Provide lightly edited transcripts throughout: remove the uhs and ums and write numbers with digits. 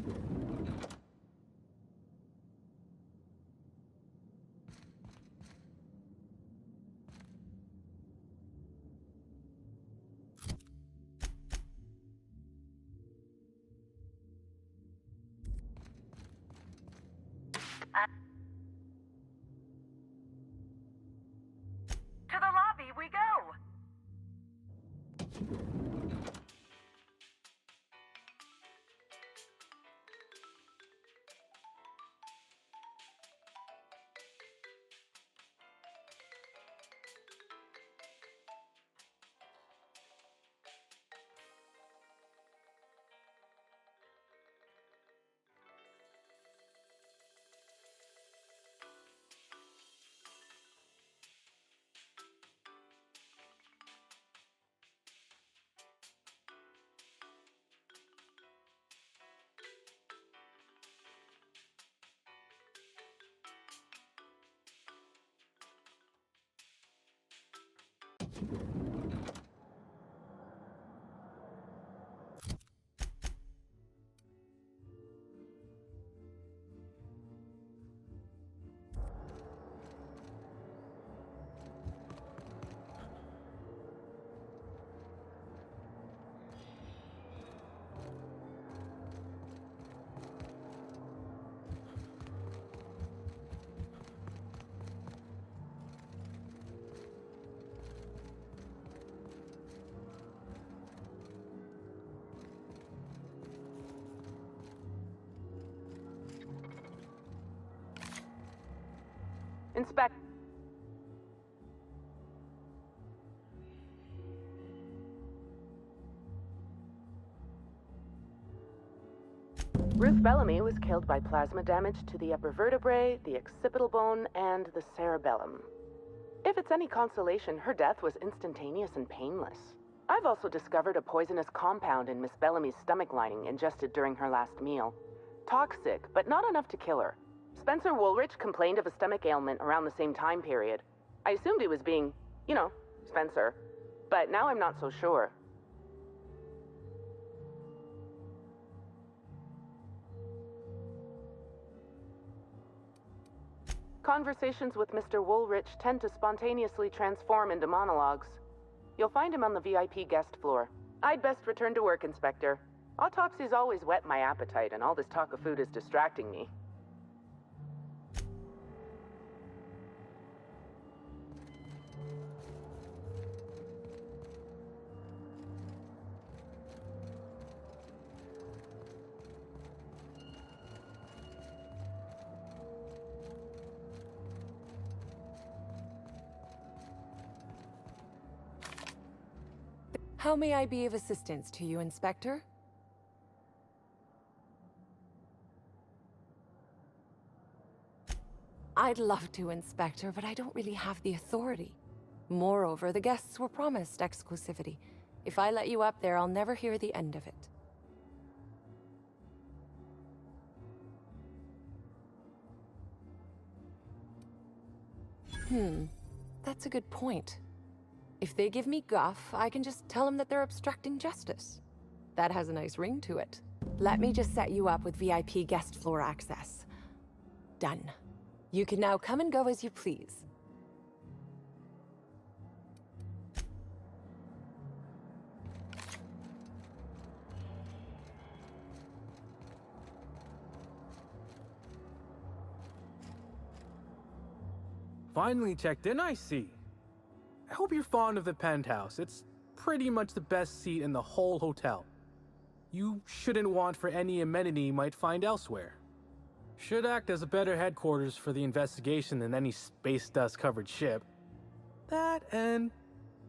To the lobby we go! Inspect. Ruth Bellamy was killed by plasma damage to the upper vertebrae, the occipital bone, and the cerebellum. If it's any consolation, her death was instantaneous and painless. I've also discovered a poisonous compound in Miss Bellamy's stomach lining ingested during her last meal. Toxic, but not enough to kill her. Spencer Woolrich complained of a stomach ailment around the same time period. I assumed he was being, Spencer. But now I'm not so sure. Conversations with Mr. Woolrich tend to spontaneously transform into monologues. You'll find him on the VIP guest floor. I'd best return to work, Inspector. Autopsies always whet my appetite, and all this talk of food is distracting me. How may I be of assistance to you, Inspector? I'd love to, Inspector, but I don't really have the authority. Moreover, the guests were promised exclusivity. If I let you up there, I'll never hear the end of it. That's a good point. If they give me guff, I can just tell them that they're obstructing justice. That has a nice ring to it. Let me just set you up with VIP guest floor access. Done. You can now come and go as you please. Finally checked in, I see. I hope you're fond of the penthouse. It's pretty much the best seat in the whole hotel. You shouldn't want for any amenity you might find elsewhere. Should act as a better headquarters for the investigation than any space dust-covered ship. That and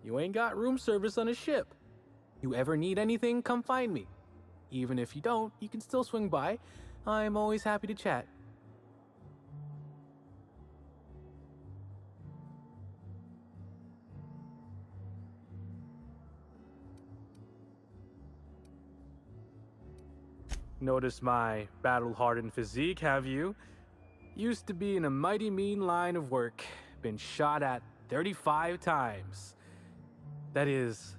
you ain't got room service on a ship. You ever need anything, come find me. Even if you don't, you can still swing by. I'm always happy to chat. Notice my battle-hardened physique, have you? Used to be in a mighty mean line of work. Been shot at 35 times. That is,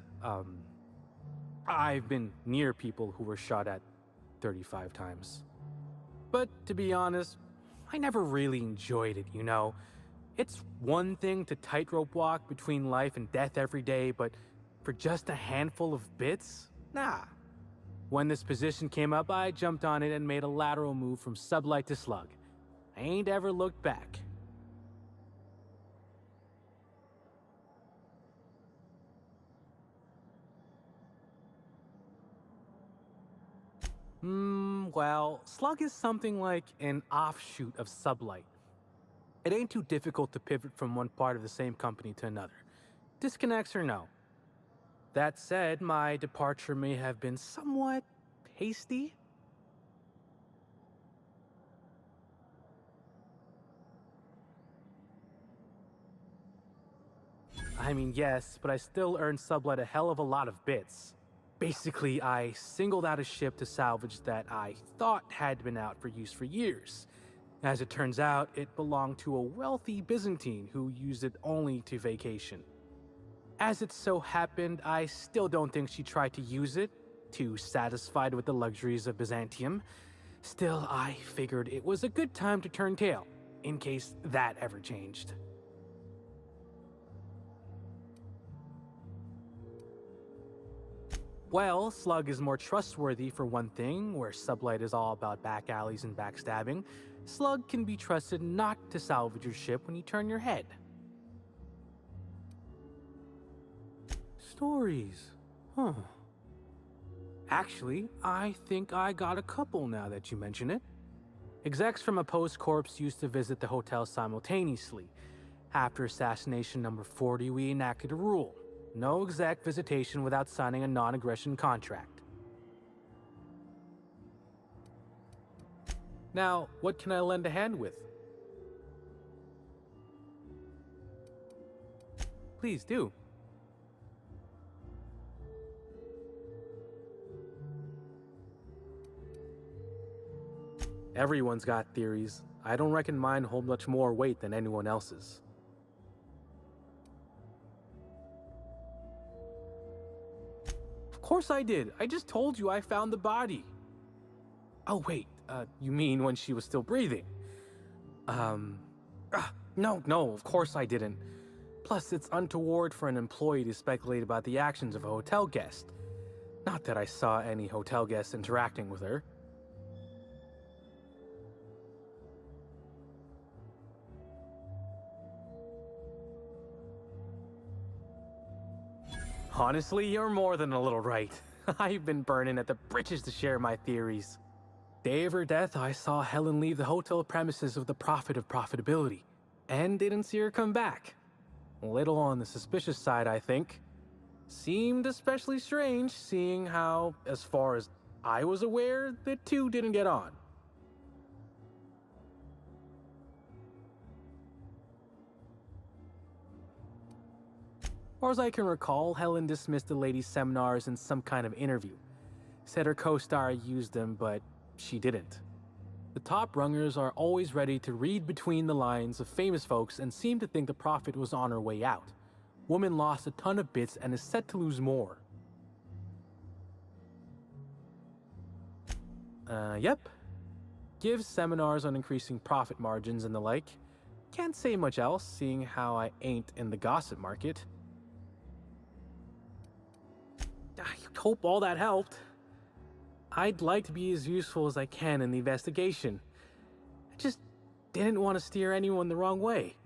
I've been near people who were shot at 35 times. But to be honest, I never really enjoyed it, you know? It's one thing to tightrope walk between life and death every day, but for just a handful of bits? Nah. When this position came up, I jumped on it and made a lateral move from sublight to slug. I ain't ever looked back. Well, slug is something like an offshoot of sublight. It ain't too difficult to pivot from one part of the same company to another. Disconnects or no. That said, my departure may have been somewhat hasty. I mean, yes, but I still earned sublight a hell of a lot of bits. Basically, I singled out a ship to salvage that I thought had been out for use for years. As it turns out, it belonged to a wealthy Byzantine who used it only to vacation. As it so happened, I still don't think she tried to use it, too satisfied with the luxuries of Byzantium. Still, I figured it was a good time to turn tail, in case that ever changed. Well, Slug is more trustworthy for one thing, where Sublight is all about back alleys and backstabbing. Slug can be trusted not to salvage your ship when you turn your head. Stories. Huh. Actually, I think I got a couple now that you mention it. Execs from a post-corps used to visit the hotel simultaneously. After assassination number 40, we enacted a rule. No exec visitation without signing a non-aggression contract. Now, what can I lend a hand with? Please do. Everyone's got theories. I don't reckon mine hold much more weight than anyone else's. Of course I did. I just told you I found the body. Oh wait, you mean when she was still breathing? No, of course I didn't. Plus, it's untoward for an employee to speculate about the actions of a hotel guest. Not that I saw any hotel guests interacting with her. Honestly, you're more than a little right. I've been burning at the britches to share my theories. Day of her death, I saw Helen leave the hotel premises with the profit of profitability, and didn't see her come back. A little on the suspicious side, I think. Seemed especially strange, seeing how, as far as I was aware, the two didn't get on. Or as I can recall, Helen dismissed the ladies' seminars in some kind of interview. Said her co-star used them, but she didn't. The top rungers are always ready to read between the lines of famous folks and seem to think the profit was on her way out. Woman lost a ton of bits and is set to lose more. Yep. Gives seminars on increasing profit margins and the like. Can't say much else, seeing how I ain't in the gossip market. I hope all that helped. I'd like to be as useful as I can in the investigation. I just didn't want to steer anyone the wrong way.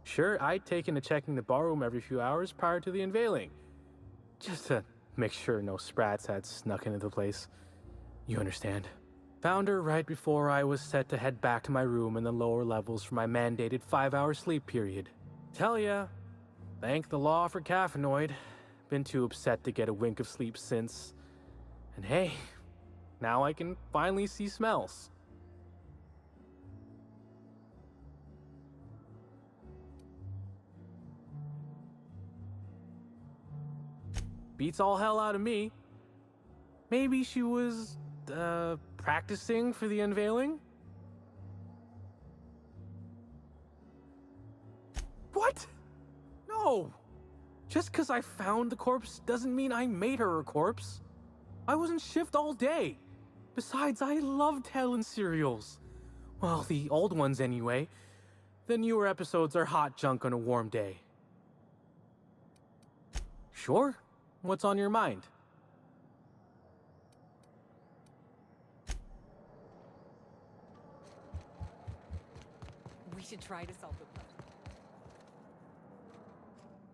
Sure, I'd taken to checking the barroom every few hours prior to the unveiling. Just to make sure no sprats had snuck into the place. You understand. Found her right before I was set to head back to my room in the lower levels for my mandated 5-hour sleep period. Tell ya, thank the law for caffeinoid. Been too upset to get a wink of sleep since. And hey, now I can finally see smells. Beats all hell out of me. Maybe she was, practicing for the unveiling? What? No! Just because I found the corpse doesn't mean I made her a corpse. I was in shift all day. Besides, I love telling serials. Well, the old ones anyway. The newer episodes are hot junk on a warm day. Sure. What's on your mind? We should try to solve the problem.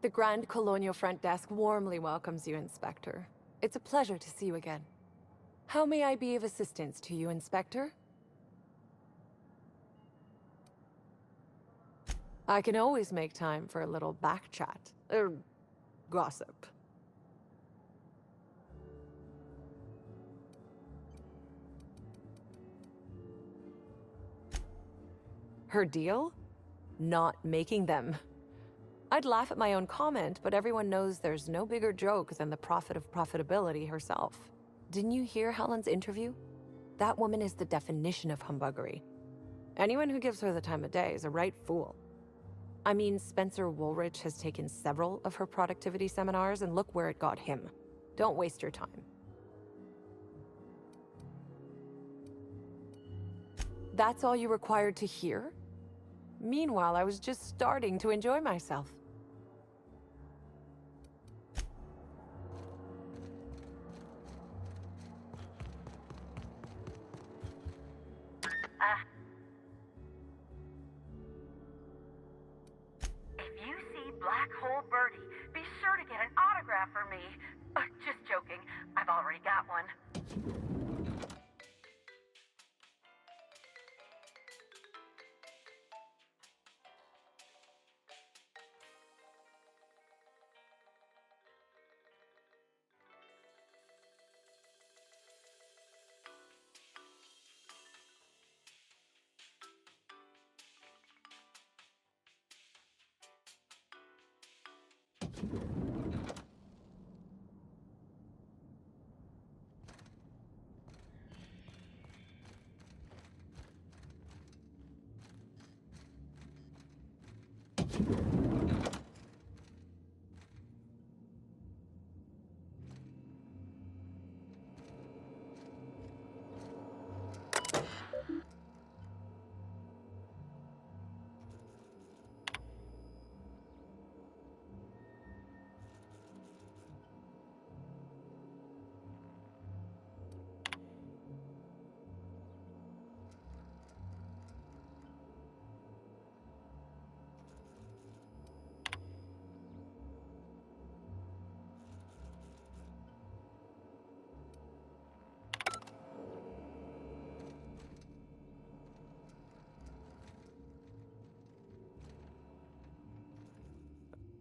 The Grand Colonial Front Desk warmly welcomes you, Inspector. It's a pleasure to see you again. How may I be of assistance to you, Inspector? I can always make time for a little back chat. Gossip. Her deal? Not making them. I'd laugh at my own comment, but everyone knows there's no bigger joke than the prophet of profitability herself. Didn't you hear Helen's interview? That woman is the definition of humbuggery. Anyone who gives her the time of day is a right fool. I mean, Spencer Woolrich has taken several of her productivity seminars, and look where it got him. Don't waste your time. That's all you required to hear? Meanwhile, I was just starting to enjoy myself. If you see Black Hole Birdie, be sure to get an autograph for me. Just joking. I've already got one.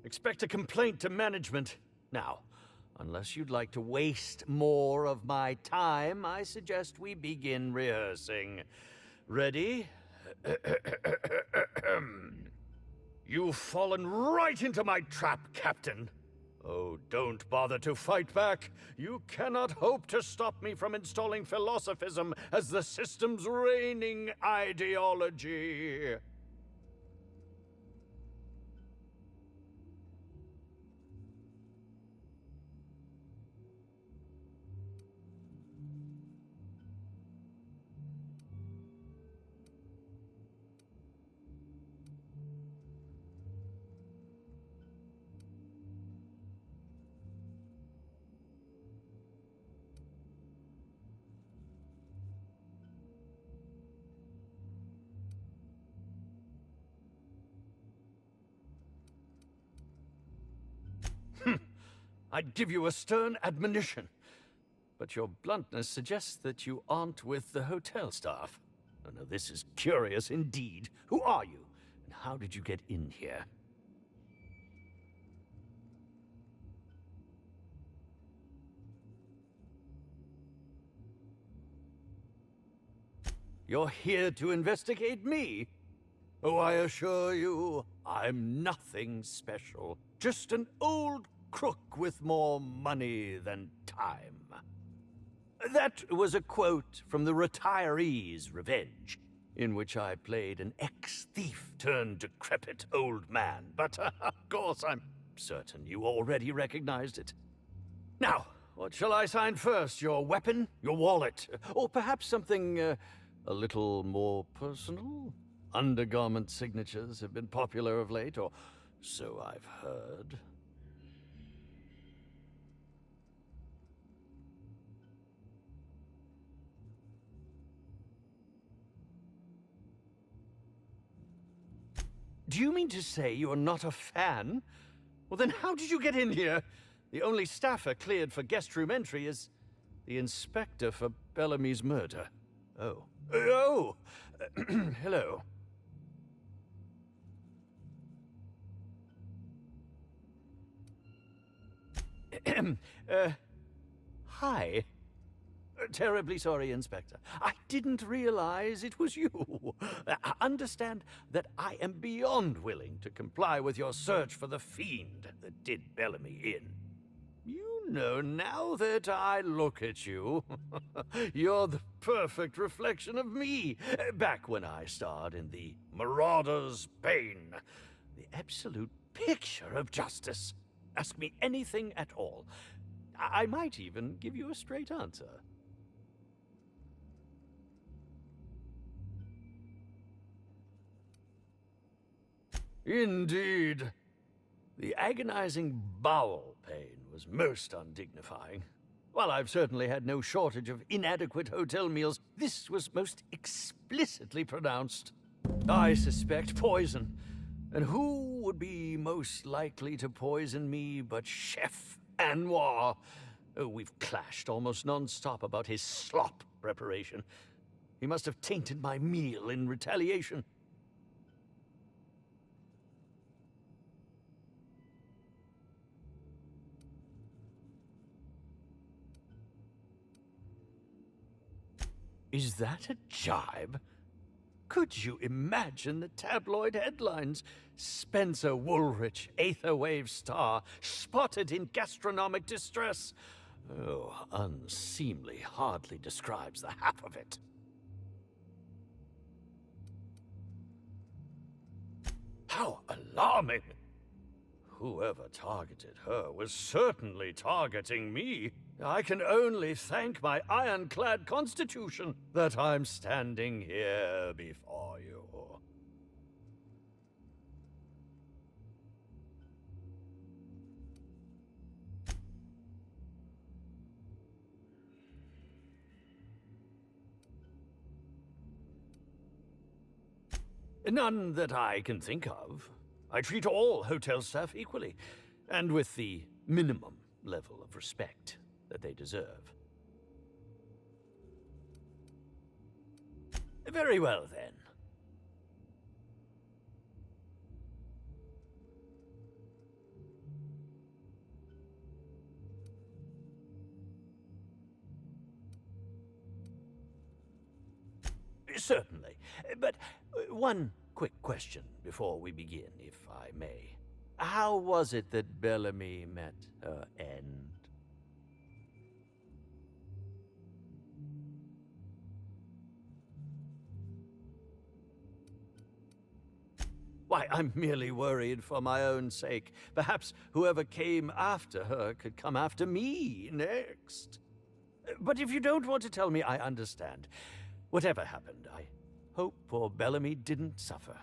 Expect a complaint to management. Now, unless you'd like to waste more of my time, I suggest we begin rehearsing. Ready? You've fallen right into my trap, Captain. Oh, don't bother to fight back. You cannot hope to stop me from installing philosophism as the system's reigning ideology. I'd give you a stern admonition, but your bluntness suggests that you aren't with the hotel staff. Oh, no, this is curious indeed. Who are you, and how did you get in here? You're here to investigate me? Oh, I assure you, I'm nothing special. Just an old crook with more money than time. That was a quote from The Retiree's Revenge, in which I played an ex-thief turned decrepit old man. But, of course, I'm certain you already recognized it. Now, what shall I sign first? Your weapon? Your wallet? Or perhaps something a little more personal? Undergarment signatures have been popular of late, or so I've heard. Do you mean to say you're not a fan? Well, then how did you get in here? The only staffer cleared for guest room entry is the inspector for Bellamy's murder. Oh. Oh! Hello. Hi. Terribly sorry, Inspector. I didn't realize it was you. Understand that I am beyond willing to comply with your search for the fiend that did Bellamy in. You know, now that I look at you, you're the perfect reflection of me, back when I starred in the Marauder's Bane. The absolute picture of justice. Ask me anything at all. I might even give you a straight answer. Indeed. The agonizing bowel pain was most undignifying. While I've certainly had no shortage of inadequate hotel meals, this was most explicitly pronounced. I suspect poison. And who would be most likely to poison me but Chef Anwar? Oh, we've clashed almost non-stop about his slop preparation. He must have tainted my meal in retaliation. Is that a jibe? Could you imagine the tabloid headlines? Spencer Woolrich, Aetherwave star, spotted in gastronomic distress. Oh, unseemly hardly describes the half of it. How alarming! Whoever targeted her was certainly targeting me. I can only thank my ironclad constitution that I'm standing here before you. None that I can think of. I treat all hotel staff equally, and with the minimum level of respect that they deserve. Very well, then. Certainly. But one quick question before we begin, if I may. How was it that Bellamy met her end? Why, I'm merely worried for my own sake. Perhaps whoever came after her could come after me next. But if you don't want to tell me, I understand. Whatever happened, I hope poor Bellamy didn't suffer.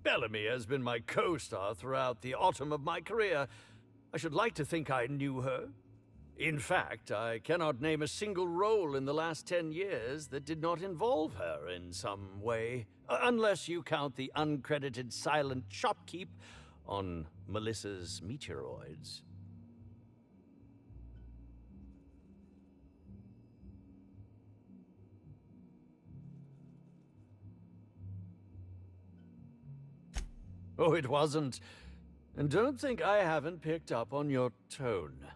Bellamy has been my co-star throughout the autumn of my career. I should like to think I knew her. In fact, I cannot name a single role in the last 10 years that did not involve her in some way, unless you count the uncredited silent shopkeep on Melissa's Meteoroids. Oh, it wasn't. And don't think I haven't picked up on your tone.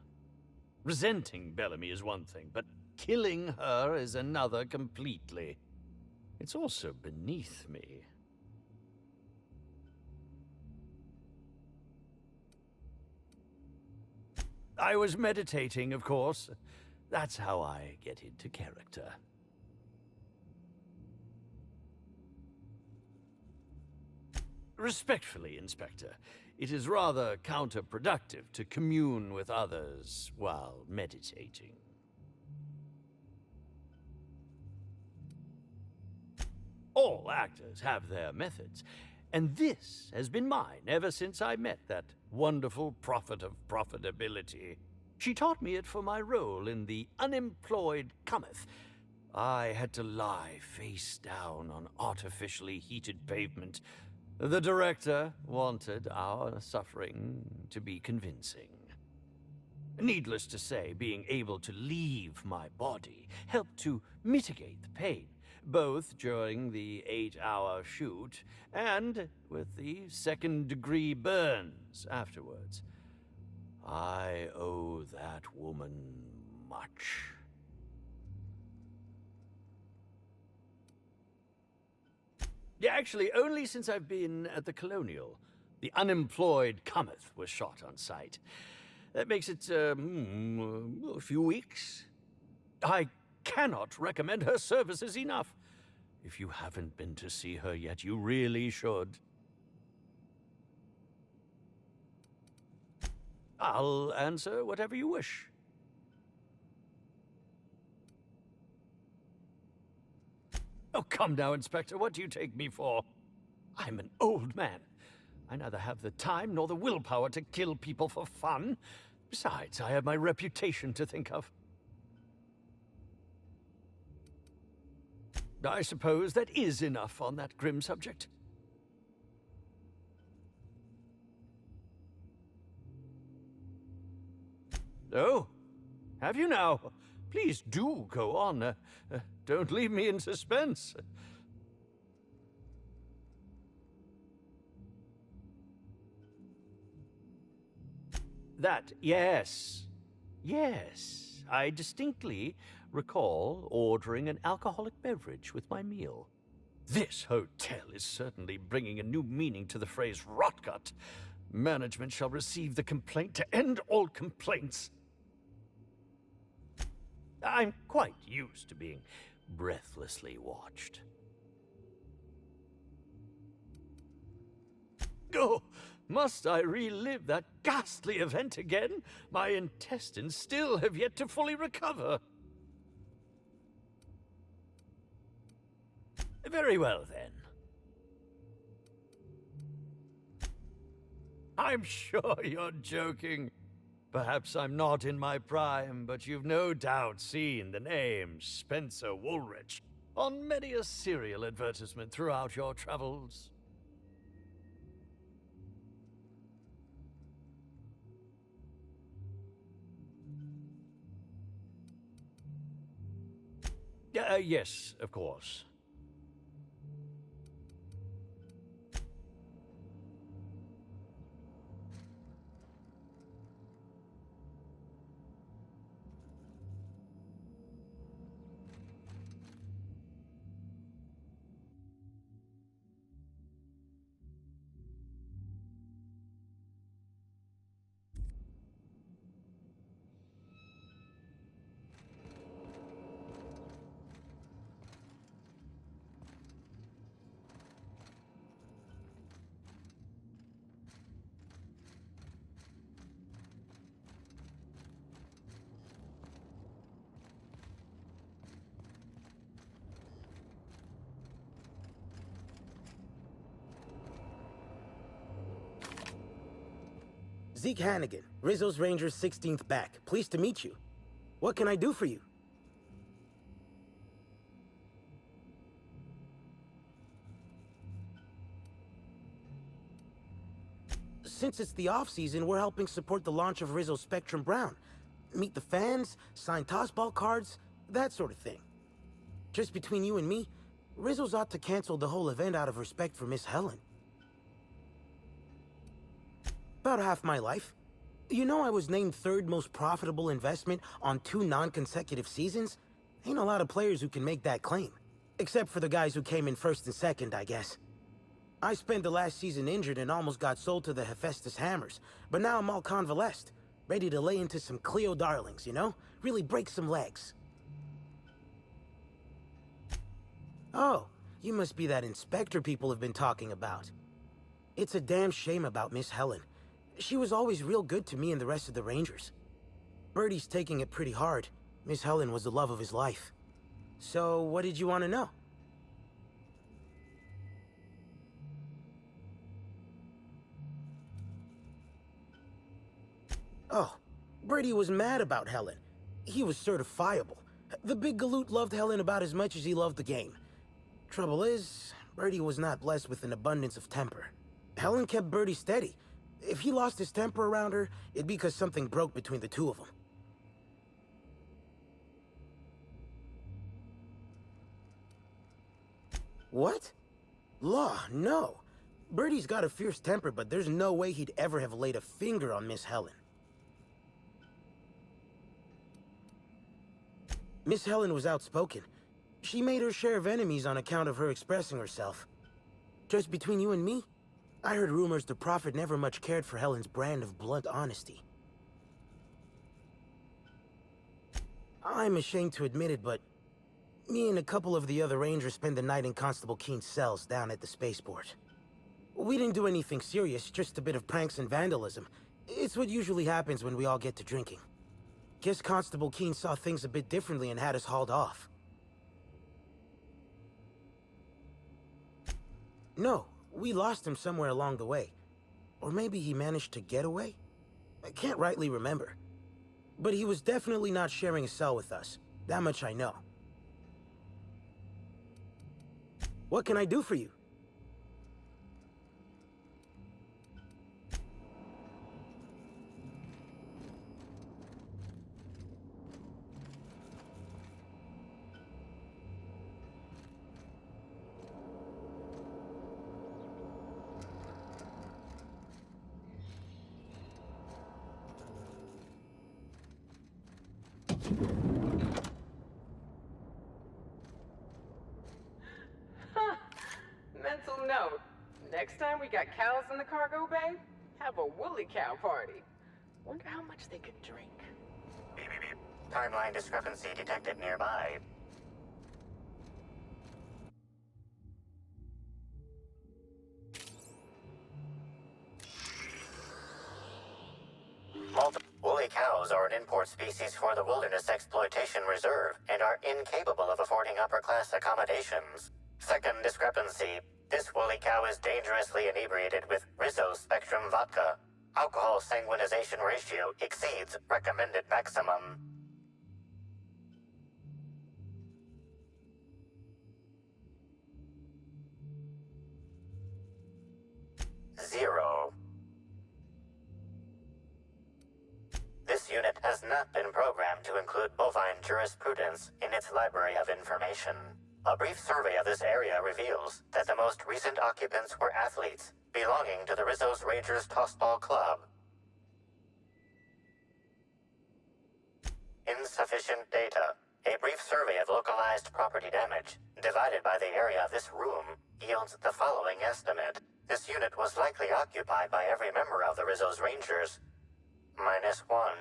Resenting Bellamy is one thing, but killing her is another completely. It's also beneath me. I was meditating, of course. That's how I get into character. Respectfully, Inspector, it is rather counterproductive to commune with others while meditating. All actors have their methods, and this has been mine ever since I met that wonderful prophet of profitability. She taught me it for my role in The Unemployed Cometh. I had to lie face down on artificially heated pavement. The director wanted our suffering to be convincing. Needless to say, being able to leave my body helped to mitigate the pain, both during the 8-hour shoot and with the second-degree burns afterwards. I owe that woman much. Yeah, actually, only since I've been at the Colonial. The Unemployed Cometh was shot on site. That makes it, a few weeks. I cannot recommend her services enough. If you haven't been to see her yet, you really should. I'll answer whatever you wish. Oh, come now, Inspector. What do you take me for? I'm an old man. I neither have the time nor the willpower to kill people for fun. Besides, I have my reputation to think of. I suppose that is enough on that grim subject. Oh, have you now? Please do go on. Don't leave me in suspense. Yes. Yes, I distinctly recall ordering an alcoholic beverage with my meal. This hotel is certainly bringing a new meaning to the phrase rotgut. Management shall receive the complaint to end all complaints. I'm quite used to being breathlessly watched. Oh, must I relive that ghastly event again? My intestines still have yet to fully recover. Very well, then. I'm sure you're joking. Perhaps I'm not in my prime, but you've no doubt seen the name Spencer Woolrich on many a cereal advertisement throughout your travels. Yes, of course. Zeke Hannigan, Rizzo's Rangers 16th back. Pleased to meet you. What can I do for you? Since it's the off-season, we're helping support the launch of Rizzo Spectrum Brown. Meet the fans, sign tossball cards, that sort of thing. Just between you and me, Rizzo's ought to cancel the whole event out of respect for Miss Helen. About half my life. You know I was named third most profitable investment on 2 non-consecutive seasons? Ain't a lot of players who can make that claim. Except for the guys who came in first and second, I guess. I spent the last season injured and almost got sold to the Hephaestus Hammers, but now I'm all convalesced. Ready to lay into some Cleo darlings, you know? Really break some legs. Oh, you must be that inspector people have been talking about. It's a damn shame about Miss Helen. She was always real good to me and the rest of the Rangers. Birdie's taking it pretty hard. Miss Helen was the love of his life. So, what did you want to know? Oh, Birdie was mad about Helen. He was certifiable. The big galoot loved Helen about as much as he loved the game. Trouble is, Birdie was not blessed with an abundance of temper. Helen kept Birdie steady. If he lost his temper around her, it'd be because something broke between the two of them. What? Law, no. Birdie's got a fierce temper, but there's no way he'd ever have laid a finger on Miss Helen. Miss Helen was outspoken. She made her share of enemies on account of her expressing herself. Just between you and me, I heard rumors the Prophet never much cared for Helen's brand of blunt honesty. I'm ashamed to admit it, but me and a couple of the other Rangers spent the night in Constable Keen's cells down at the spaceport. We didn't do anything serious, just a bit of pranks and vandalism. It's what usually happens when we all get to drinking. Guess Constable Keen saw things a bit differently and had us hauled off. No, we lost him somewhere along the way. Or maybe he managed to get away? I can't rightly remember. But he was definitely not sharing a cell with us. That much I know. What can I do for you? Mental note. Next time we got cows in the cargo bay, have a woolly cow party. Wonder how much they could drink. Beep, beep, beep. Timeline discrepancy detected nearby. Woolly cows are an import species for the Wilderness Exploitation Reserve and are incapable of affording upper-class accommodations. Second discrepancy. This woolly cow is dangerously inebriated with Rizzo Spectrum vodka. Alcohol sanguinization ratio exceeds recommended maximum. Zero. This unit has not been programmed to include bovine jurisprudence in its library of information. A brief survey of this area reveals that the most recent occupants were athletes belonging to the Rizzo's Rangers Tossball Club. Insufficient data. A brief survey of localized property damage, divided by the area of this room, yields the following estimate. This unit was likely occupied by every member of the Rizzo's Rangers. -1.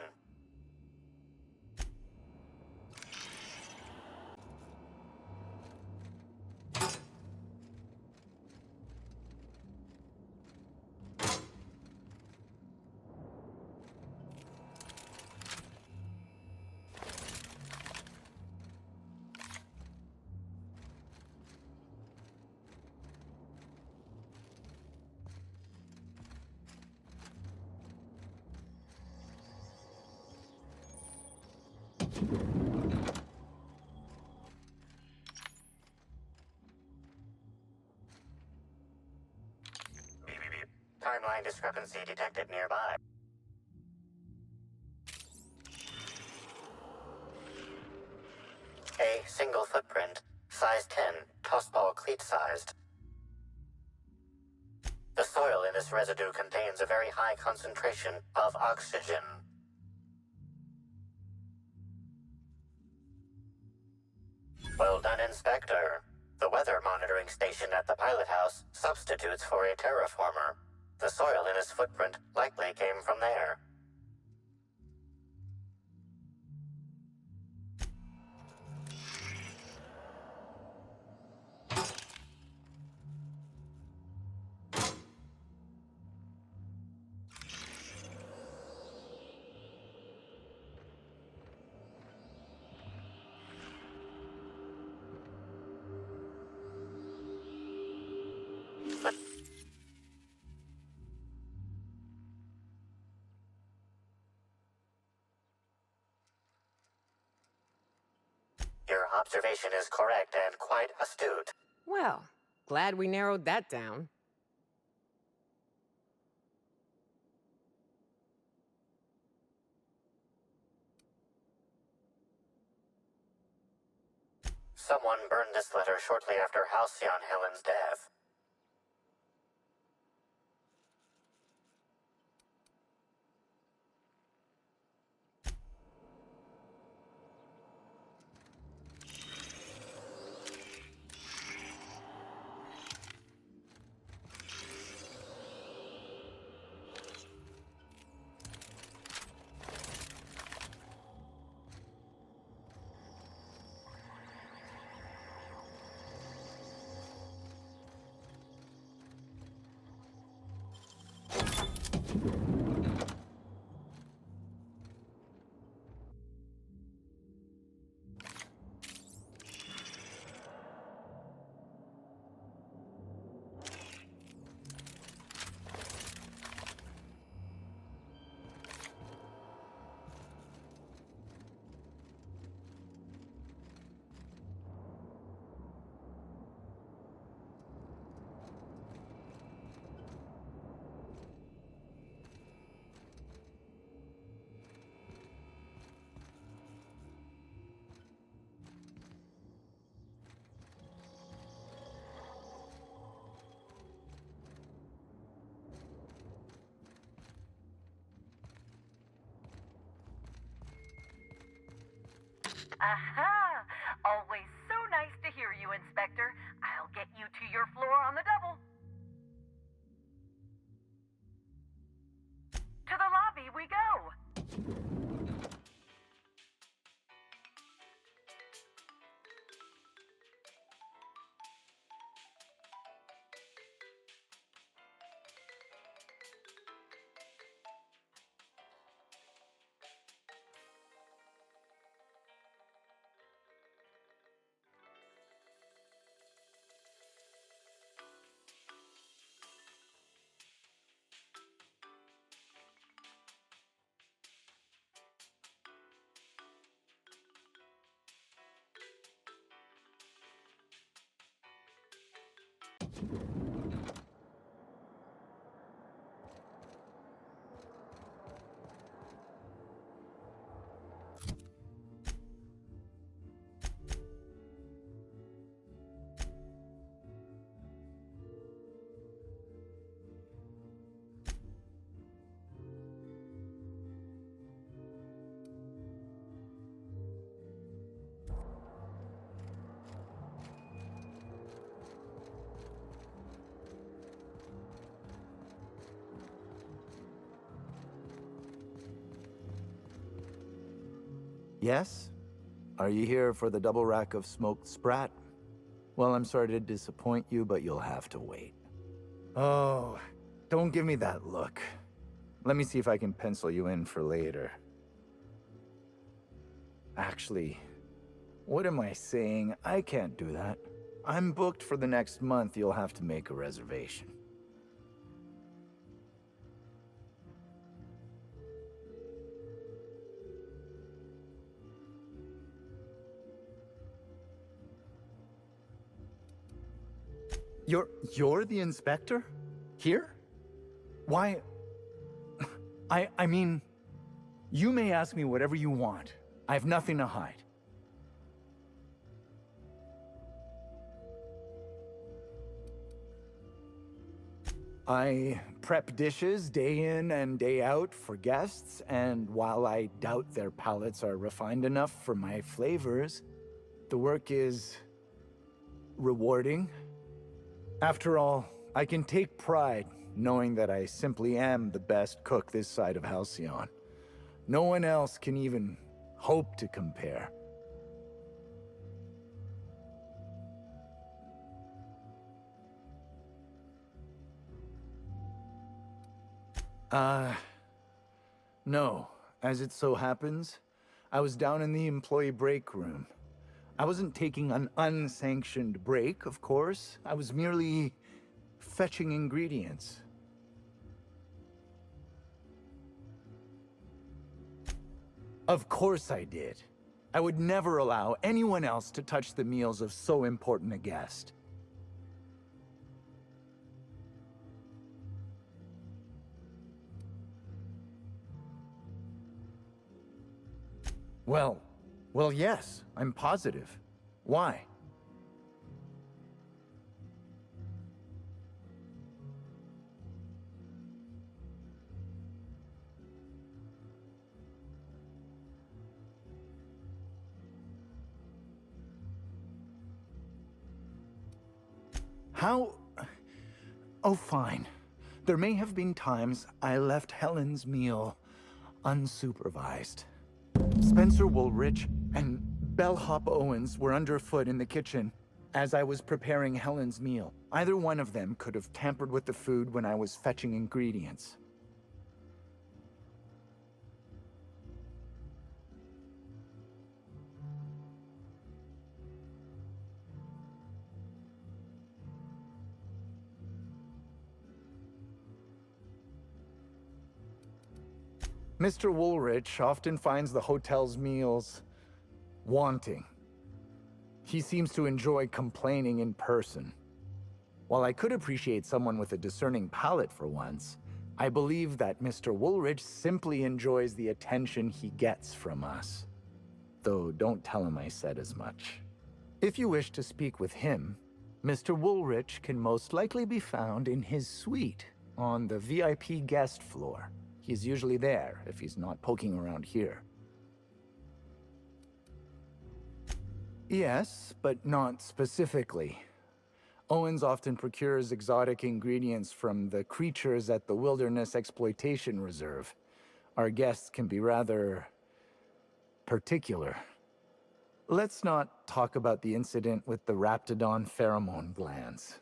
Timeline discrepancy detected nearby. A single footprint, size 10, tossball cleat-sized. The soil in this residue contains a very high concentration of oxygen. Well done, Inspector. The weather monitoring station at the pilot house substitutes for a terraformer. The soil in his footprint likely came from there. observation is correct and quite astute. Well, glad we narrowed that down. Someone burned this letter shortly after Halcyon Helen's death. Aha! Always so nice to hear you, Inspector. I'll get you to your floor on the double. To the lobby we go. Yes? Are you here for the double rack of smoked sprat? Well, I'm sorry to disappoint you, but you'll have to wait. Oh, don't give me that look. Let me see if I can pencil you in for later. Actually, what am I saying? I can't do that. I'm booked for the next month. You'll have to make a reservation. You're the inspector? Here? Why? I mean, you may ask me whatever you want. I have nothing to hide. I prep dishes day in and day out for guests, and while I doubt their palates are refined enough for my flavors, the work is rewarding. After all, I can take pride knowing that I simply am the best cook this side of Halcyon. No one else can even hope to compare. No. As it so happens, I was down in the employee break room. I wasn't taking an unsanctioned break, of course. I was merely fetching ingredients. Of course I did. I would never allow anyone else to touch the meals of so important a guest. Well, yes, I'm positive. Why? How? Oh, fine. There may have been times I left Helen's meal unsupervised. Spencer Woolrich and Bellhop Owens were underfoot in the kitchen as I was preparing Helen's meal. Either one of them could have tampered with the food when I was fetching ingredients. Mr. Woolrich often finds the hotel's meals wanting. He seems to enjoy complaining in person. While I could appreciate someone with a discerning palate for once, I believe that Mr. Woolrich simply enjoys the attention he gets from us. Though don't tell him I said as much. If you wish to speak with him, Mr. Woolrich can most likely be found in his suite on the VIP guest floor. He's usually there if he's not poking around here. Yes, but not specifically. Owens often procures exotic ingredients from the creatures at the Wilderness Exploitation Reserve. Our guests can be rather particular. Let's not talk about the incident with the Raptidon pheromone glands.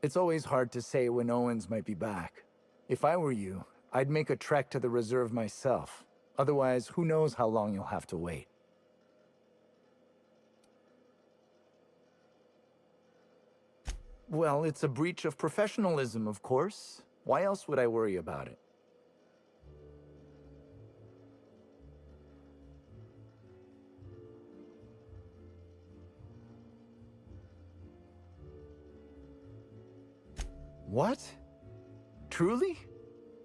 It's always hard to say when Owens might be back. If I were you, I'd make a trek to the reserve myself. Otherwise, who knows how long you'll have to wait. Well, it's a breach of professionalism, of course. Why else would I worry about it? What? Truly?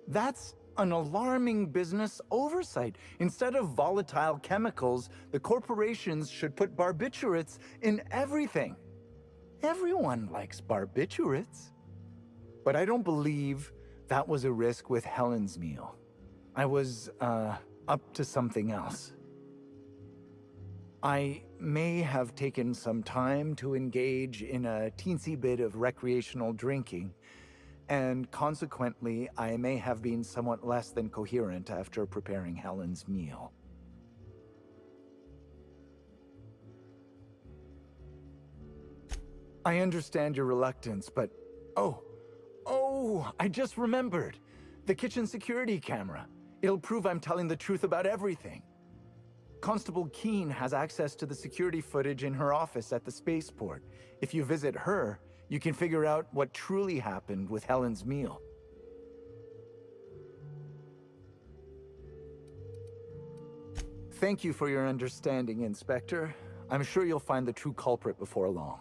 That's an alarming business oversight. Instead of volatile chemicals, the corporations should put barbiturates in everything. Everyone likes barbiturates. But I don't believe that was a risk with Helen's meal. I was, up to something else. I may have taken some time to engage in a teensy bit of recreational drinking, and consequently, I may have been somewhat less than coherent after preparing Helen's meal. I understand your reluctance, but... Oh, I just remembered. The kitchen security camera. It'll prove I'm telling the truth about everything. Constable Keene has access to the security footage in her office at the spaceport. If you visit her, you can figure out what truly happened with Helen's meal. Thank you for your understanding, Inspector. I'm sure you'll find the true culprit before long.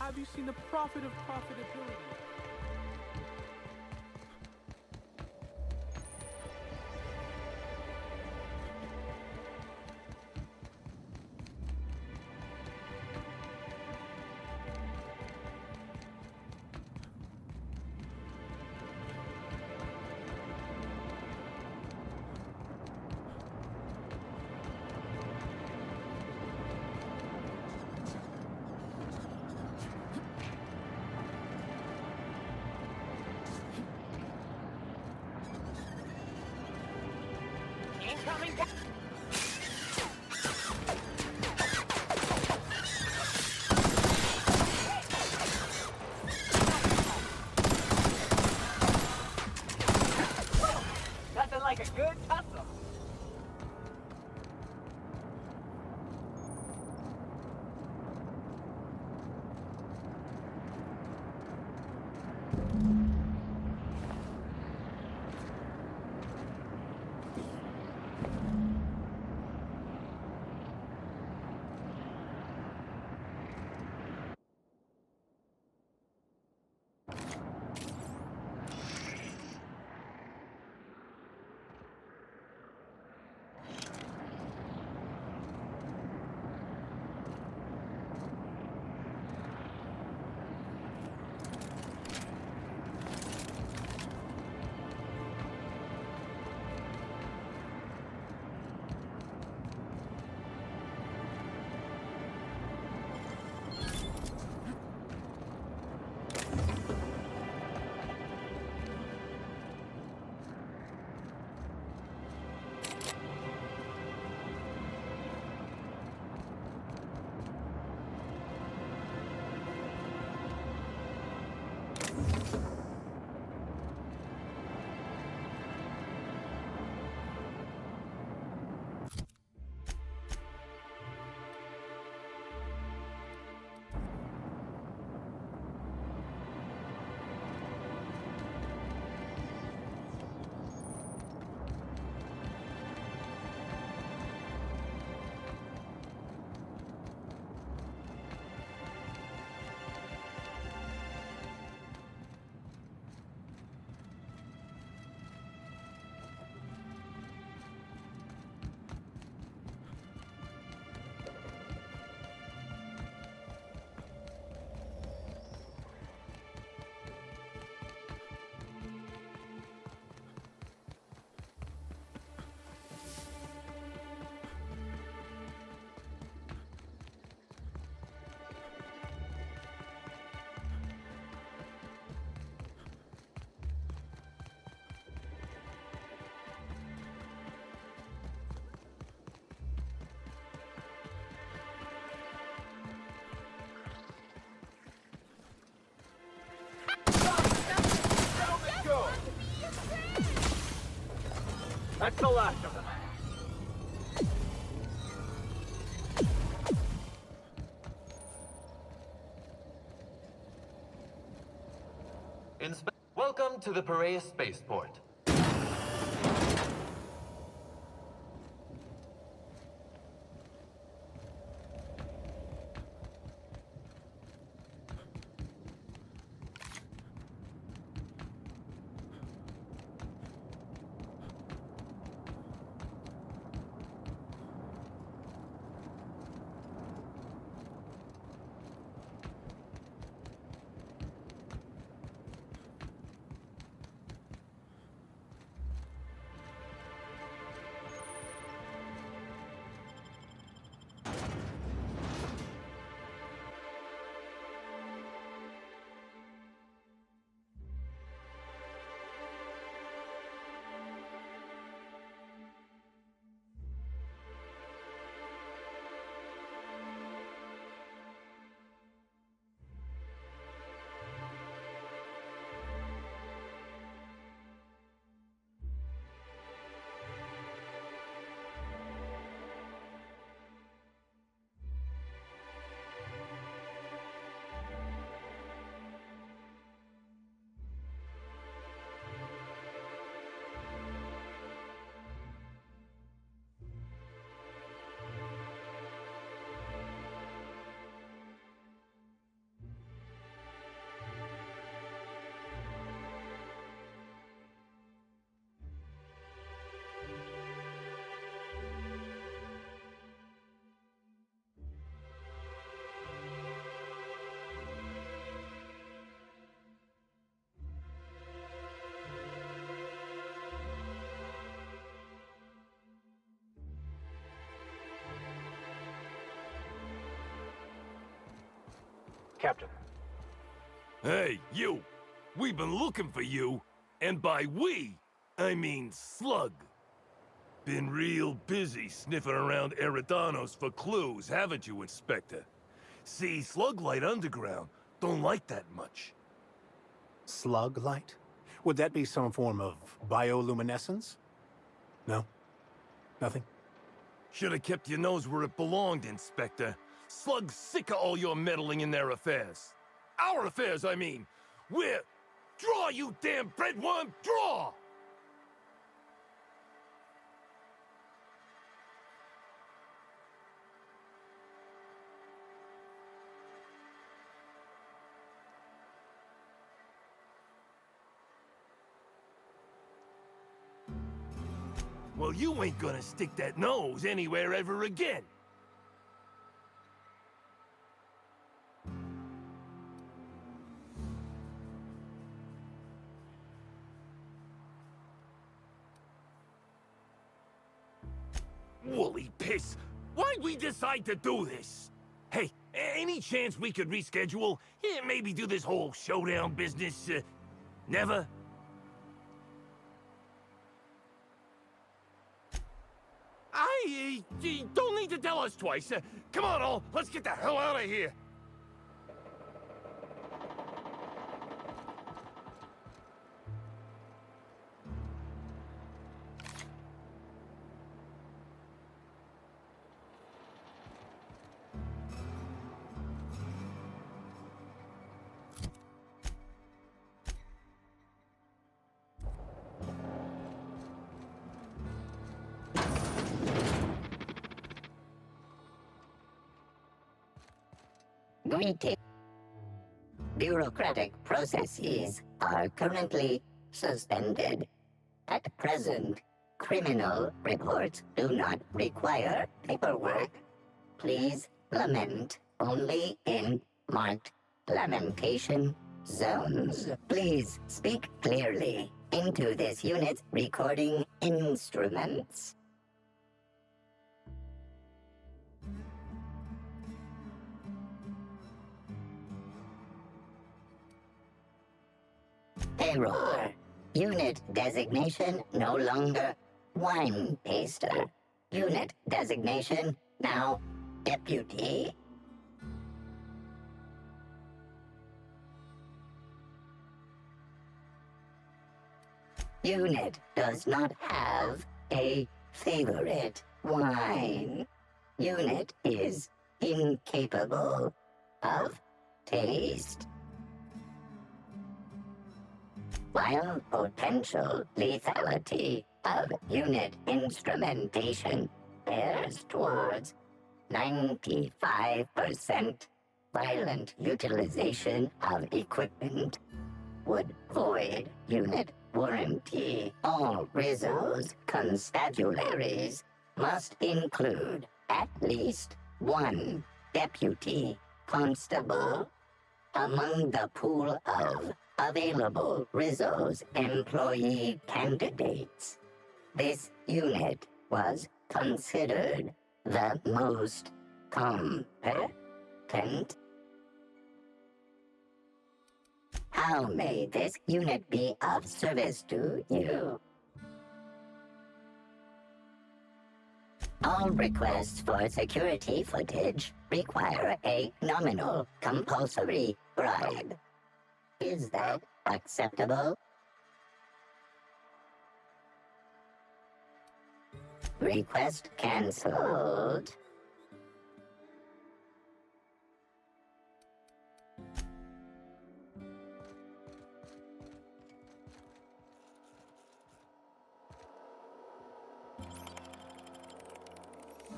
have you seen the profit of profitability? Nothing like a good tussle. That's the last of them. Welcome to the Piraeus spaceport. Captain. Hey, you! We've been looking for you, and by we, I mean Slug. Been real busy sniffing around Eridanos for clues, haven't you, Inspector? See, Slug Light Underground don't like that much. Slug light? Would that be some form of bioluminescence? No? Nothing? Should have kept your nose where it belonged, Inspector. Slug's sick of all your meddling in their affairs. Our affairs, I mean. We're... Draw, you damn breadworm, draw! Well, you ain't gonna stick that nose anywhere ever again. Woolly piss! Why'd we decide to do this? Hey, any chance we could reschedule? Yeah, maybe do this whole showdown business, never? You don't need to tell us twice. Come on, all. Let's get the hell out of here. Greeting. Bureaucratic processes are currently suspended. At present, criminal reports do not require paperwork. Please lament only in marked lamentation zones. Please speak clearly into this unit's recording instruments. Error. Unit designation no longer wine taster. Unit designation now deputy. Unit does not have a favorite wine. Unit is incapable of taste. While potential lethality of unit instrumentation bears towards 95%, violent utilization of equipment would void unit warranty. All Rizzo's constabularies must include at least one deputy constable among the pool of available Rizzo's employee candidates. This unit was considered the most competent. How may this unit be of service to you? All requests for security footage require a nominal compulsory bribe. Is that acceptable? Request cancelled.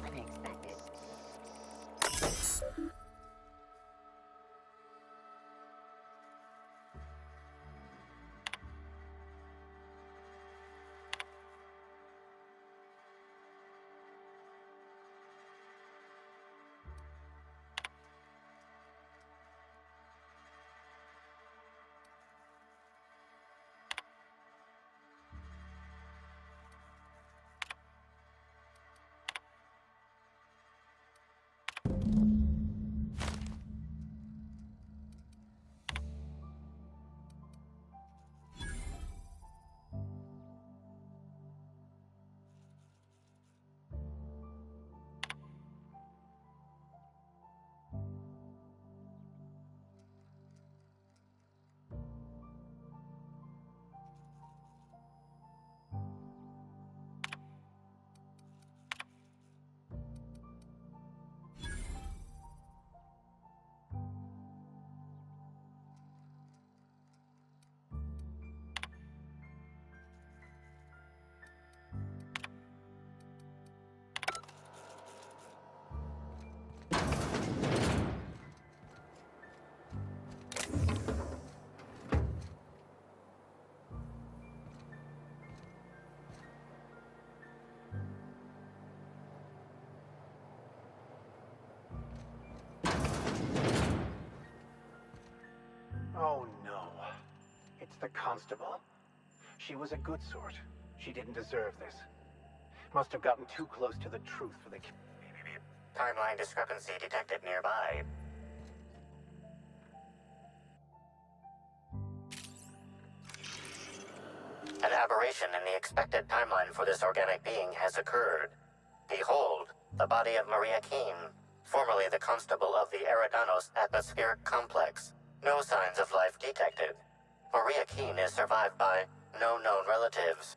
Unexpected. the constable. She was a good sort. She didn't deserve this. Must have gotten too close to the truth for the... Timeline discrepancy detected nearby. An aberration in the expected timeline for this organic being has occurred. Behold, the body of Maria Keene, formerly the constable of the Eridanos atmospheric complex. No signs of life detected. Maria Keene is survived by no known relatives.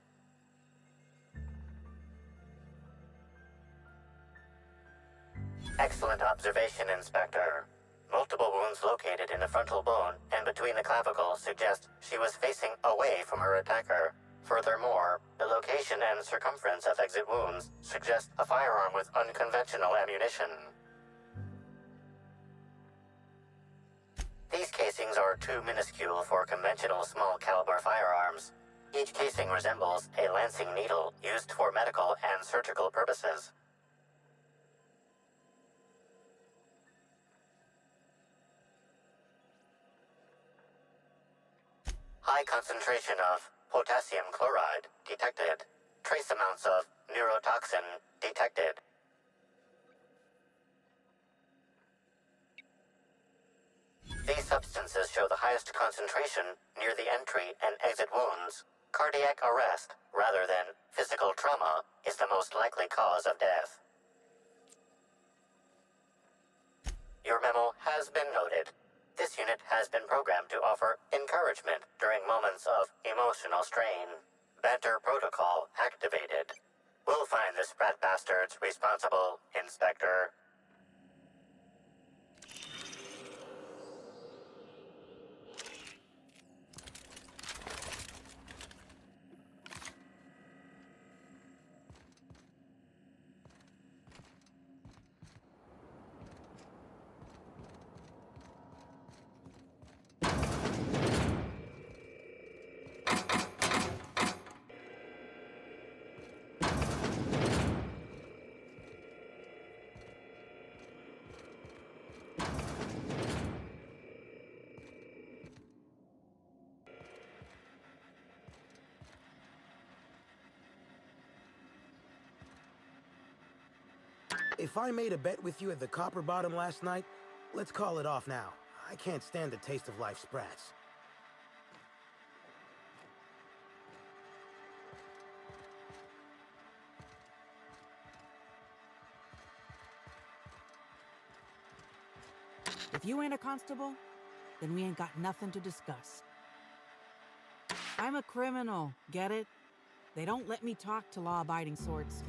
Excellent observation, Inspector. Multiple wounds located in the frontal bone and between the clavicles suggest she was facing away from her attacker. Furthermore, the location and circumference of exit wounds suggest a firearm with unconventional ammunition. These casings are too minuscule for conventional small-caliber firearms. Each casing resembles a lancing needle used for medical and surgical purposes. High concentration of potassium chloride detected. Trace amounts of neurotoxin detected. These substances show the highest concentration near the entry and exit wounds. Cardiac arrest, rather than physical trauma, is the most likely cause of death. Your memo has been noted. This unit has been programmed to offer encouragement during moments of emotional strain. Banter protocol activated. We'll find the sprat bastards responsible, Inspector. If I made a bet with you at the Copper Bottom last night, let's call it off now. I can't stand the taste of life sprats. If you ain't a constable, then we ain't got nothing to discuss. I'm a criminal, get it? They don't let me talk to law-abiding sorts.